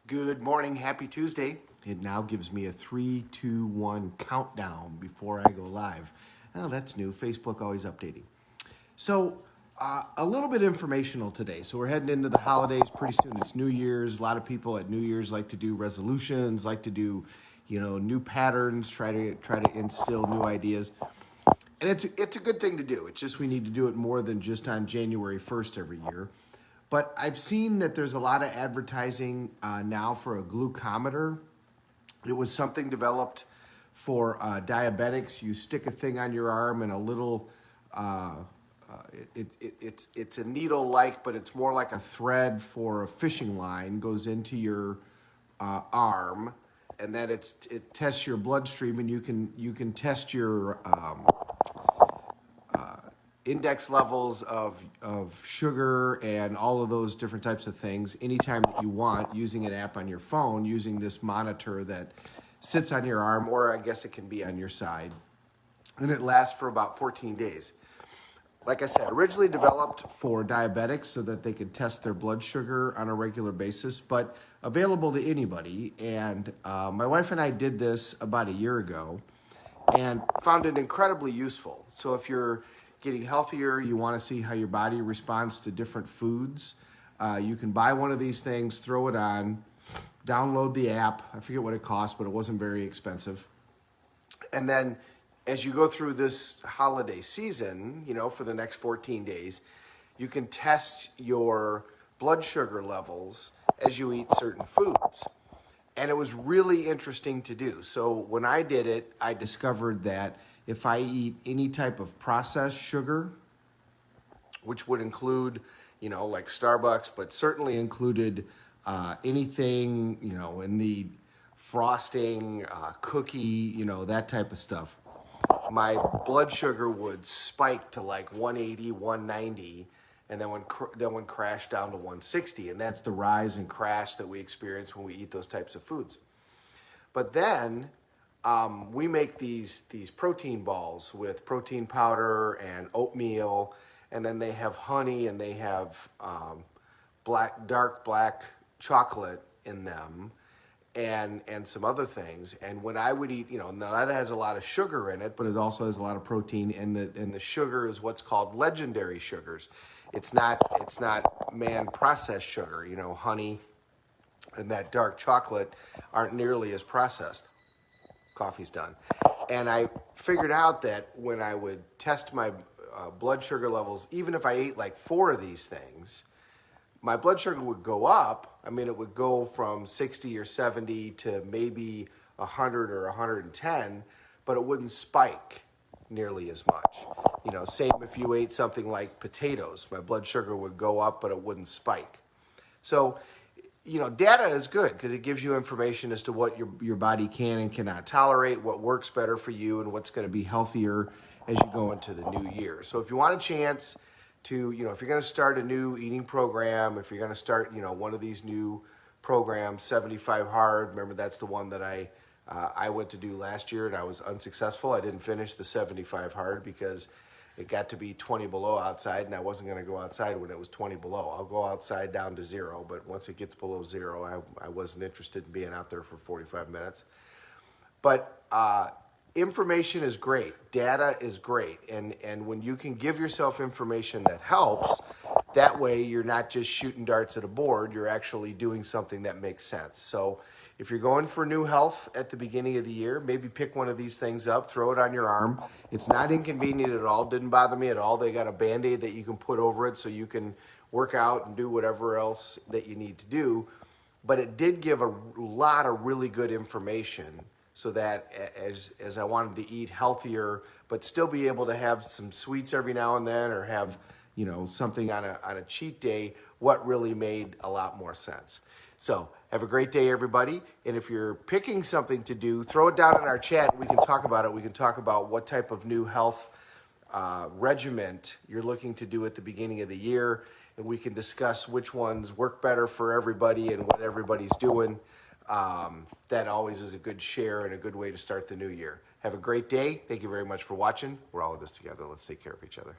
Good morning, happy Tuesday. It now gives me a 3, 2, 1 countdown before I go live. Oh, that's new. Facebook always updating. So, a little bit informational today. So we're heading into the holidays pretty soon. It's New Year's. A lot of people at New Year's like to do resolutions, like to do, new patterns, try to instill new ideas. And it's a good thing to do. It's just we need to do it more than just on January 1st every year. But I've seen that there's a lot of advertising now for a glucometer. It was something developed for diabetics. You stick a thing on your arm and a little, it's a needle-like, but it's more like a thread for a fishing line, goes into your arm, and then it tests your bloodstream, and you can test your index levels of sugar and all of those different types of things anytime that you want, using an app on your phone, using this monitor that sits on your arm, or I guess it can be on your side. And it lasts for about 14 days. Like I said, originally developed for diabetics so that they could test their blood sugar on a regular basis, but available to anybody. And my wife and I did this about a year ago and found it incredibly useful. So if you're getting healthier, you want to see how your body responds to different foods, you can buy one of these things, throw it on, download the app. I forget what it cost, but it wasn't very expensive. And then as you go through this holiday season, for the next 14 days, you can test your blood sugar levels as you eat certain foods. And it was really interesting to do. So when I did it, I discovered that if I eat any type of processed sugar, which would include, like Starbucks, but certainly included anything, in the frosting, cookie, that type of stuff, my blood sugar would spike to like 180, 190, and then would crash down to 160. And that's the rise and crash that we experience when we eat those types of foods. But then we make these protein balls with protein powder and oatmeal, and then they have honey and they have dark black chocolate in them, and some other things. And when I would eat, now that has a lot of sugar in it, but it also has a lot of protein, and the sugar is what's called legendary sugars. It's not man-processed sugar. Honey and that dark chocolate aren't nearly as processed. Coffee's done. And I figured out that when I would test my blood sugar levels, even if I ate like 4 of these things, my blood sugar would go up. I mean, it would go from 60 or 70 to maybe 100 or 110, but it wouldn't spike nearly as much. Same if you ate something like potatoes. My blood sugar would go up, but it wouldn't spike. So, data is good because it gives you information as to what your body can and cannot tolerate, what works better for you, and what's going to be healthier as you go into the new year. So if you want a chance to, if you're going to start a new eating program, if you're going to start, one of these new programs, 75 Hard, remember that's the one that I went to do last year and I was unsuccessful. I didn't finish the 75 Hard because it got to be 20 below outside, and I wasn't going to go outside when it was 20 below. I'll go outside down to 0, but once it gets below 0, I wasn't interested in being out there for 45 minutes. But information is great. Data is great. And when you can give yourself information that helps, that way you're not just shooting darts at a board, you're actually doing something that makes sense. So if you're going for new health at the beginning of the year, maybe pick one of these things up, throw it on your arm. It's not inconvenient at all. Didn't bother me at all. They got a Band-Aid that you can put over it so you can work out and do whatever else that you need to do. But it did give a lot of really good information so that as I wanted to eat healthier, but still be able to have some sweets every now and then, or have, something on a cheat day, what really made a lot more sense. So have a great day, everybody. And if you're picking something to do, throw it down in our chat. We can talk about it. We can talk about what type of new health regimen you're looking to do at the beginning of the year. And we can discuss which ones work better for everybody and what everybody's doing. That always is a good share and a good way to start the new year. Have a great day. Thank you very much for watching. We're all in this together. Let's take care of each other.